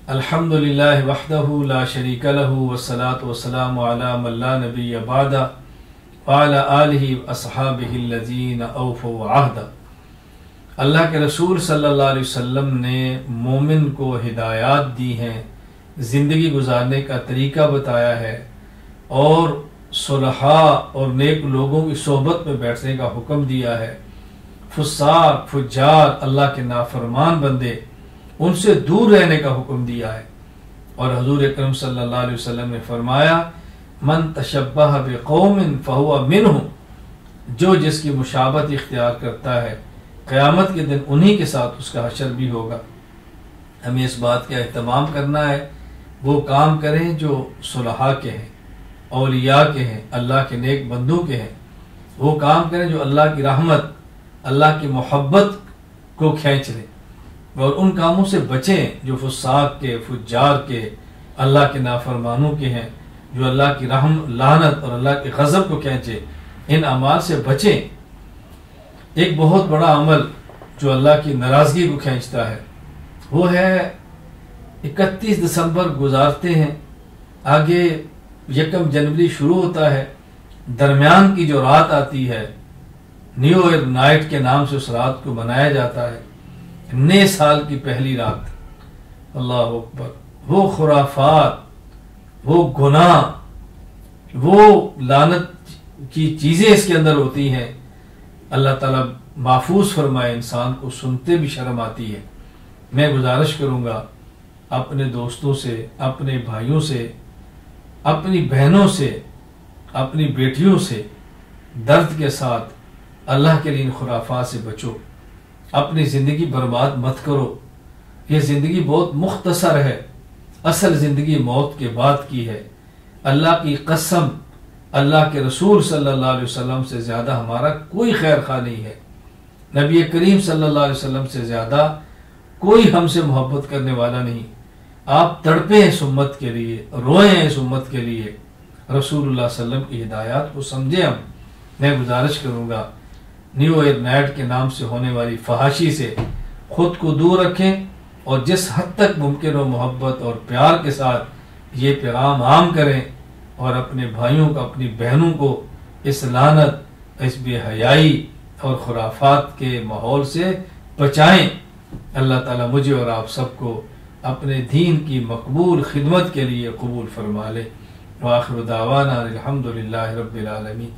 الحمدللہ وحدہ لا شریک لہ والصلاة والسلام علی من لا نبی بعدہ وعلی آلہ واصحابہ الذین اوفوا عہدہ۔ اللہ کے رسول صلی اللہ علیہ وسلم نے مومن کو ہدایات دی ہیں، زندگی گزارنے کا طریقہ بتایا ہے، اور صلحاء اور نیک لوگوں کی صحبت میں بیٹھنے کا حکم دیا ہے۔ فساق فجار اللہ کے نافرمان بندے، ان سے دور رہنے کا حکم دیا ہے۔ اور حضور اکرم صلی اللہ علیہ وسلم نے فرمایا من تشبہ بقوم فہو منہم، جو جس کی مشابہت اختیار کرتا ہے قیامت کے دن انہی کے ساتھ اس کا حشر بھی ہوگا۔ ہمیں اس بات کا اہتمام کرنا ہے، وہ کام کریں جو صلحاء کے ہیں، اولیاء کے ہیں، اللہ کے نیک بندوں کے ہیں۔ وہ کام کریں جو اللہ کی رحمت، اللہ کی محبت کو کھینچ لیں، اور ان کاموں سے بچیں جو فساق کے، فجار کے، اللہ کے نافرمانوں کے ہیں، جو اللہ کی لعنت اور اللہ کے غضب کو کھینچے۔ ان اعمال سے بچیں۔ ایک بہت بڑا عمل جو اللہ کی ناراضگی کو کھینچتا ہے وہ ہے 31 دسمبر گزارتے ہیں، آگے 1 جنوری شروع ہوتا ہے، درمیان کی جو رات آتی ہے نیو ایئر نائٹ کے نام سے اس رات کو منایا جاتا ہے، نئے سال کی پہلی رات۔ اللہ اکبر! وہ خرافات، وہ گناہ، وہ لعنت کی چیزیں اس کے اندر ہوتی ہیں، اللہ تعالیٰ محفوظ فرمائے، انسان کو سنتے بھی شرم آتی ہے۔ میں گزارش کروں گا اپنے دوستوں سے، اپنے بھائیوں سے، اپنی بہنوں سے، اپنی بیٹیوں سے درد کے ساتھ اللہ کے لیے ان خرافات سے بچو، اپنی زندگی برباد مت کرو۔ یہ زندگی بہت مختصر ہے، اصل زندگی موت کے بعد کی ہے۔ اللہ کی قسم، اللہ کے رسول صلی اللہ علیہ وسلم سے زیادہ ہمارا کوئی خیر خواہ نہیں ہے، نبی کریم صلی اللہ علیہ وسلم سے زیادہ کوئی ہم سے محبت کرنے والا نہیں۔ آپ تڑپیں اس امت کے لیے، روئیں اس امت کے لیے، رسول اللہ صلی اللہ علیہ وسلم کی ہدایات کو سمجھیں۔ ہم میں گزارش کروں گا نیو ایئر نائٹ کے نام سے ہونے والی فحاشی سے خود کو دور رکھیں، اور جس حد تک ممکن ہو محبت اور پیار کے ساتھ یہ پیغام عام کریں، اور اپنے بھائیوں کو، اپنی بہنوں کو اس لعنت، اس بے حیائی اور خرافات کے ماحول سے بچائیں۔ اللہ تعالیٰ مجھے اور آپ سب کو اپنے دین کی مقبول خدمت کے لیے قبول فرما لے۔ وآخر دعوانا الحمدللہ رب العالمین۔